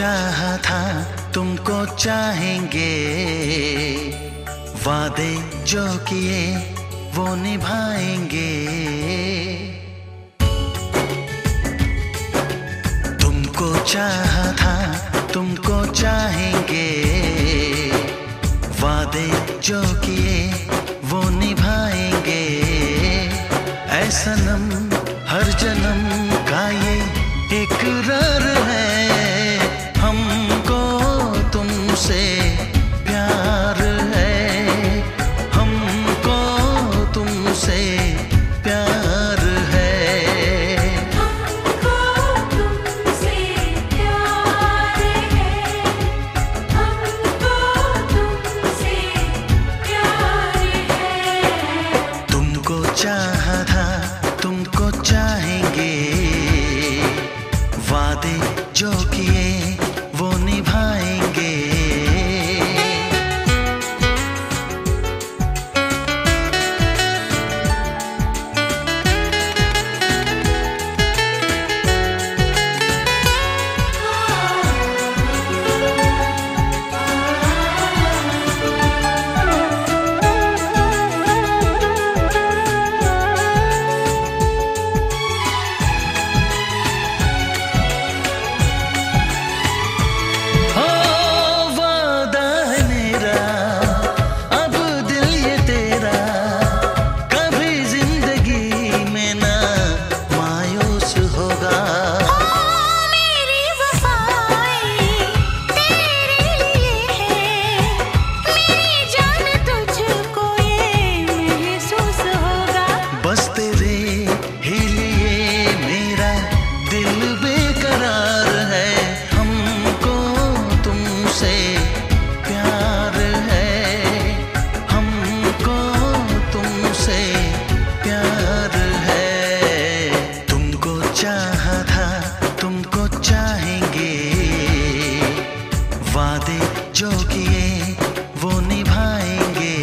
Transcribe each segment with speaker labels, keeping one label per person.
Speaker 1: चाहा था तुमको चाहेंगे, वादे जो किए वो निभाएंगे। तुमको चाहा था तुमको चाहेंगे, वादे जो किए वो निभाएंगे। ऐ सनम हर जन्म का ये इकरार है, हमको तुमसे प्यार है, हमको तुमसे प्यार है,
Speaker 2: हमको तुमसे प्यार है, हमको तुमसे प्यार है।
Speaker 1: तुमको चाहा था तुमको चाहेंगे, वादे जो किए वो निभाएंगे। वादे जो किए वो निभाएंगे।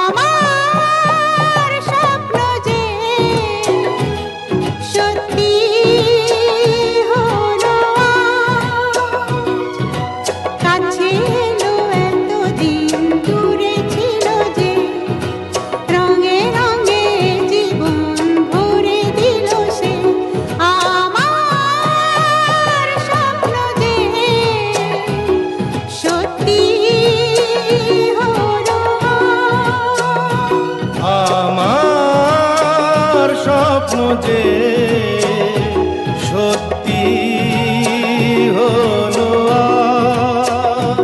Speaker 2: আমার স্বপ্ন যে সত্যি হলো কাছে এলো এতদিন দূরে ছিল যে রঙে রঙে জীবন ভরে দিল সে আমার স্বপ্ন যে সত্যি হলো
Speaker 3: আমার স্বপ্ন যে সত্যি হলো আজ।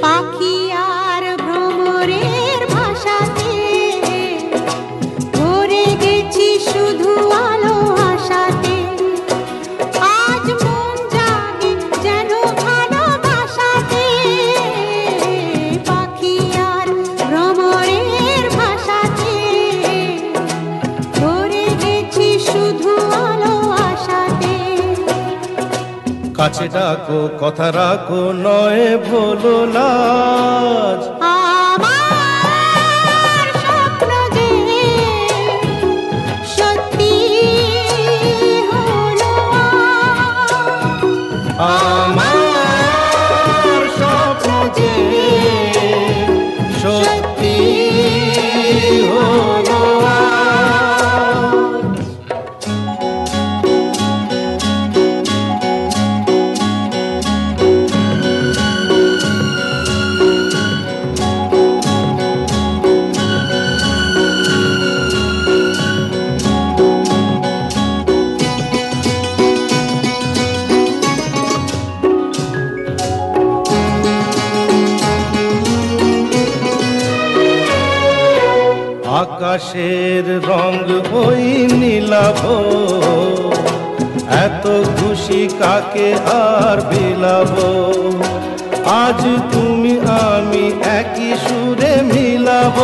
Speaker 2: পাখি আর ভ্রমরের ভাষাতে ভরে গেছি শুধু আলো আশাতে আজ মন জাগে যেন ভালোবাসাতে পাখি আর ভ্রমরের ভাষাতে ভরে গেছি শুধু আলো আশাতে
Speaker 3: কাছে ডাকো কথা রাখো নয় ভোলো লাজ।
Speaker 2: আমার স্বপ্ন যে সত্যি হলো
Speaker 3: আমার স্বপ্ন যে সত্যি হলো আজ। আকাশের রং ওই নীলাভ এত খুশি কাকে আর বিলাব আজ তুমি আমি একই সুরে মিলাব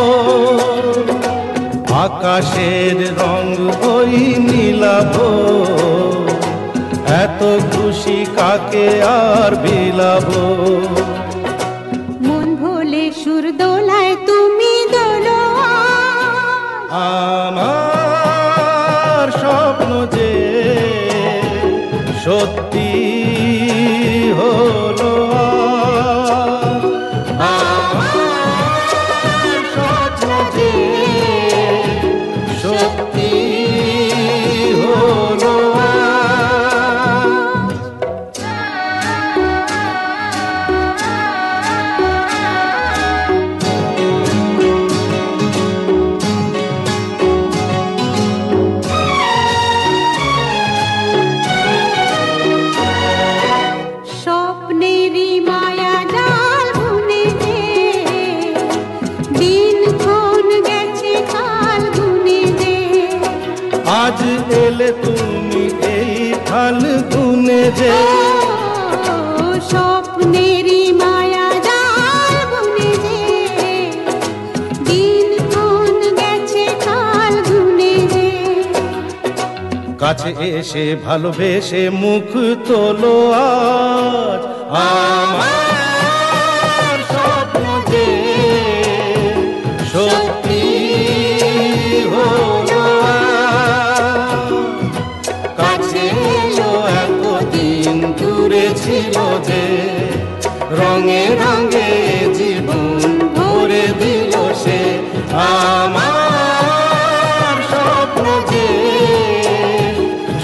Speaker 3: আকাশের রং ওই নীলাভ এত খুশি কাকে আর বিলাব
Speaker 2: মন ভোলে সুর দোলায় তুমি দোলো
Speaker 3: আমার স্বপ্ন যে সত্যি হলো আমার স্বপ্ন যে সত্যি হলো
Speaker 2: স্বপ্নেরই মায়া জাল বুনে দে দিন ক্ষণ গেছে কাল গুনে দে
Speaker 3: আজ এলে তুমি এই ফাল্গুনে যে
Speaker 2: স্বপ্নেরই মায়া জাল বুনে দে দিন ক্ষণ গেছে কাল গুনে দে
Speaker 3: কাছে এসে ভালোবেসে মুখ তোলো আজ আমার স্বপ্ন যে সত্যি হলো আজ। কাছে এলো এতদিন দূরে ছিল যে রঙে রঙে জীবন ভরে দিল সে আমার স্বপ্ন যে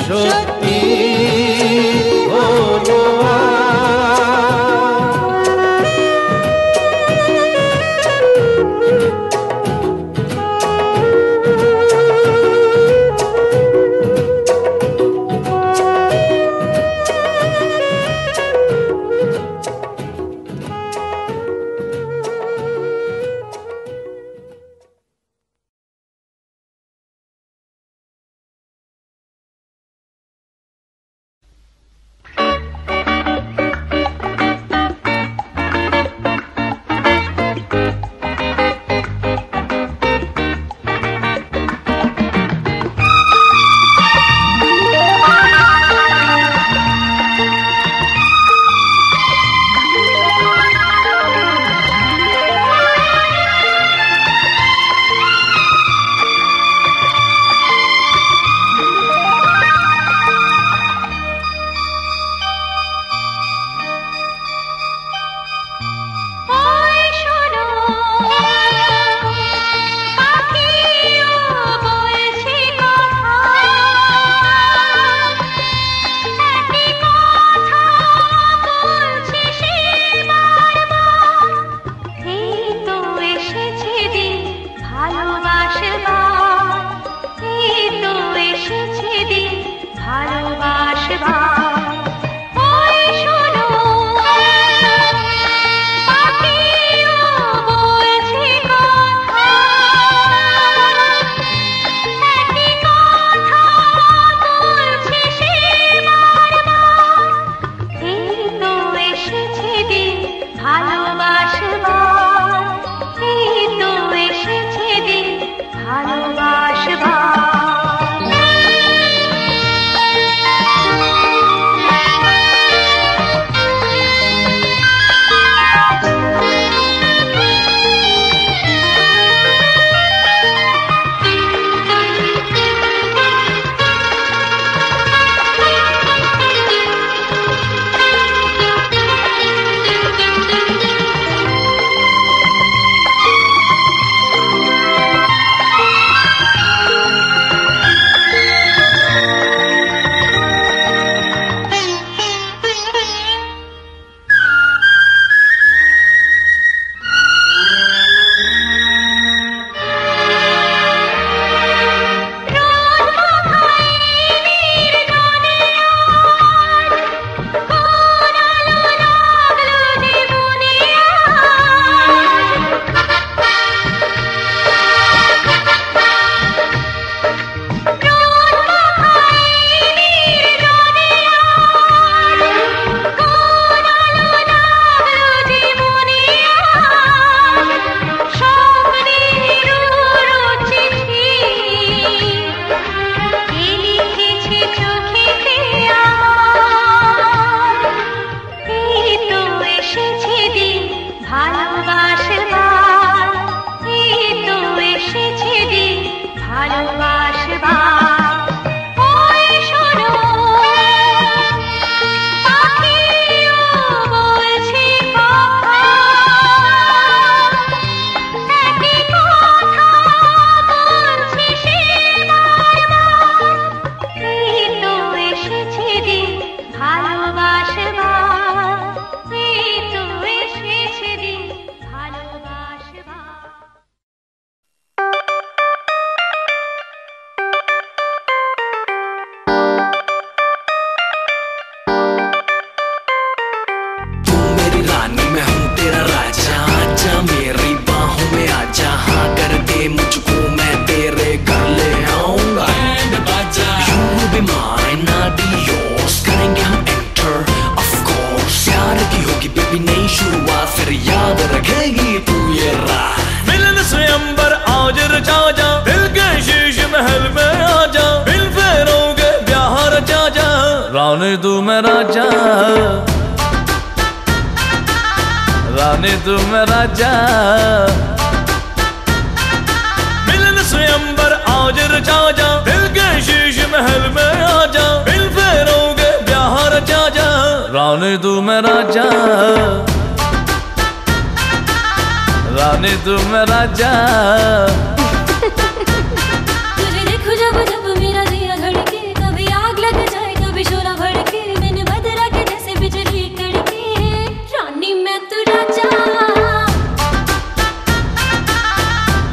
Speaker 3: সত্যি হলো আজ।
Speaker 4: रानी तू मेरा जा, रानी तू मेरा जा। मिलन से अंबर आज रचा जा, दिल के शीश महल में आ जा, दिल फेरोगे ब्याह रचा जा। रानी तू मेरा जा, रानी तू मेरा जा।
Speaker 5: तुझे देखूं जब जब मेरा दिया धड़के, कभी आग लग जाए कभी शोला भड़के, मैंने बदला के जैसे बिजली कड़के। रानी मैं तू राजा,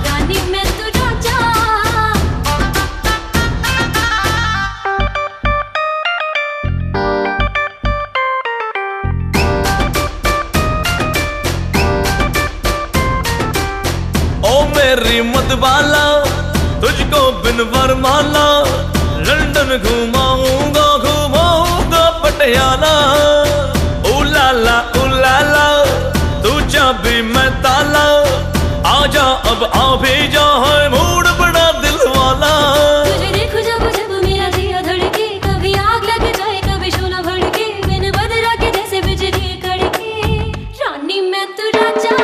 Speaker 5: रानी मैं तू राजा।
Speaker 4: ओ मेरी मतवाला, तुझको बिन वरमाला, लंदन घुमाऊंगा घुमाऊंगा पटियाला। उलाला तू चाबी मैं ताला, आजा अब आ भी जा, है मूड बड़ा दिल वाला।
Speaker 5: तुझे देखूं जब जब मेरा दिया धड़के, कभी आग लग जाए कभी शोला भड़के, मैंने बदला के जैसे बिजली कड़के। रानी मैं तू राजा,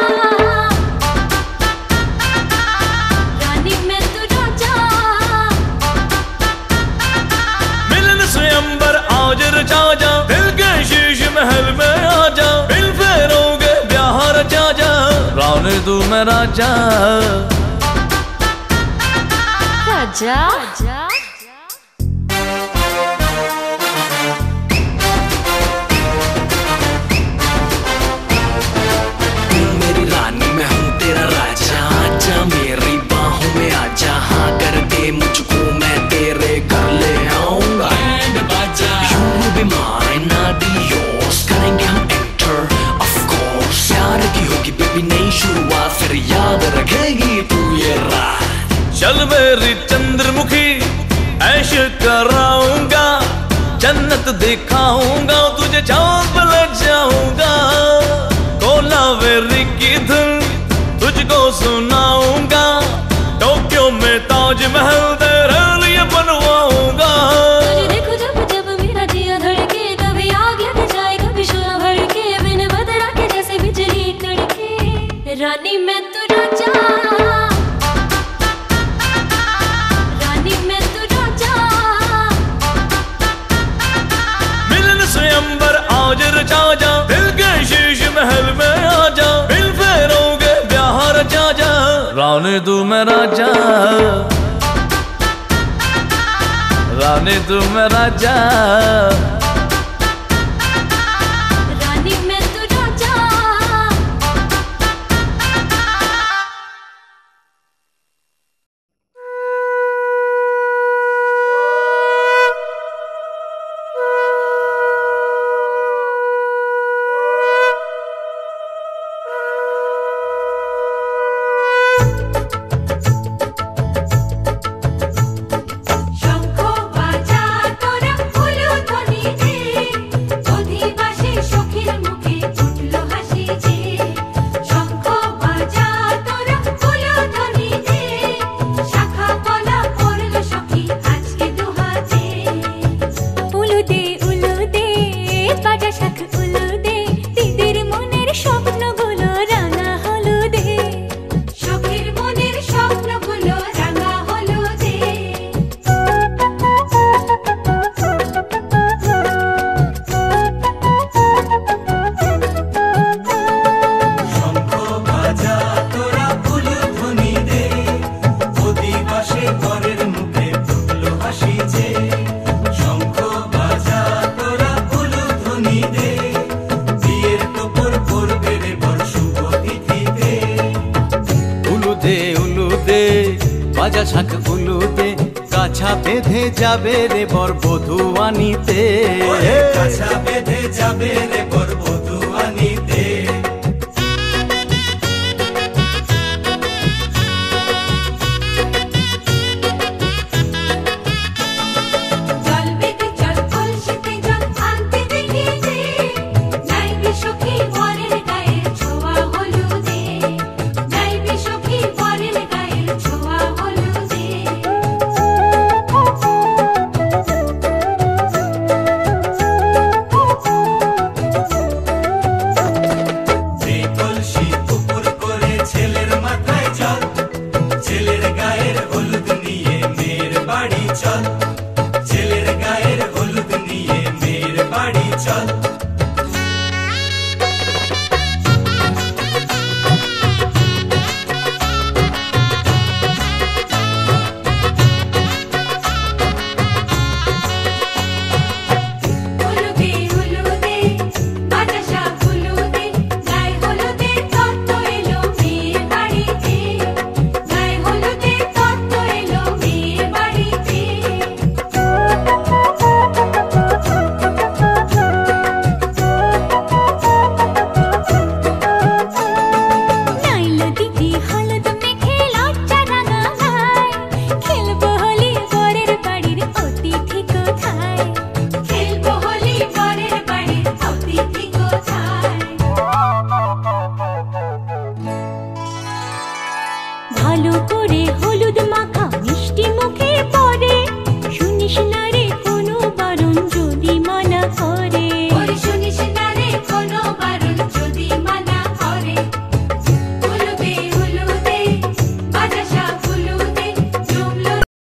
Speaker 5: रानी मैं तू राजा।
Speaker 4: मिलन से अंबर आज रचा जा, दिल के शीश महल में आ जा, दिल फेरोगे ब्याह रचा जा। रानी तू मेरा जा,
Speaker 5: राजा।
Speaker 6: मेरी रानी मैं हूँ तेरा राजा, आजा मेरी बाहों में आजा। हाँ कर दे मुझको मैं तेरे घर ले आऊंगा। You will be mine, I'll be yours, करेंगे हम enter of course। प्यार की होगी बेबी नई शुरुआत, फिर याद रखेगी तू ये रात।
Speaker 4: चल मेरी चंद्रमुखी ऐश कराऊंगा, जन्नत दिखाऊंगा तुझे, चांद पे ले जाऊंगा। कोलावेरी की धुन तुझको सुनाऊंगा, टोक्यो में ताजमहल तेरे लिए बनवाऊंगा।
Speaker 5: तुझे देखूं जब जब मेरा दिया धड़के, कभी आग लग जाए कभी शोला भड़के, मैंने बदला के जैसे बिजली कड़के। रानी मैं तू राजा, रानी मैं तू राजा।
Speaker 4: मिलन से अंबर आज रचा जा, दिल के शीश महल में आ जा, दिल फेरोगे ब्याह रचा जा। रानी तू मेरा जा, रानी तू मेरा जा।
Speaker 5: रानी मैं तू राजा।
Speaker 2: শঙ্খ বাজা তোরা উলুধ্বনি দে, অধিবাসী সখীর মুখে উঠল হাসি যে। শঙ্খ বাজা তোরা উলুধ্বনি দে, শাখা পলা পড়ল সখী আজকে দুহাতে।
Speaker 5: উলু দে বাজা শাখ উলু দে, দিদির মনের স্বপ্নগুলো রাঙা হলুদে।
Speaker 2: সখীর মনের স্বপ্নগুলো রাঙা হলুদে।
Speaker 7: শঙ্খ বাজা তোরা উলুধ্বনি দে, অধিবাসে ঘরের মুখে ফুটলো হাসি যে। শঙ্খ বাজা তোরা উলুধ্বনি দে, বিয়ের তোপর পড়বে রে বর শুভ তিথিতে।
Speaker 3: উলু দে বাজা শাখ উলু দে, কাছা বেঁধে যাবে রে বর বধূ আনিতে।
Speaker 7: কাছা বেঁধে যাবে রে বর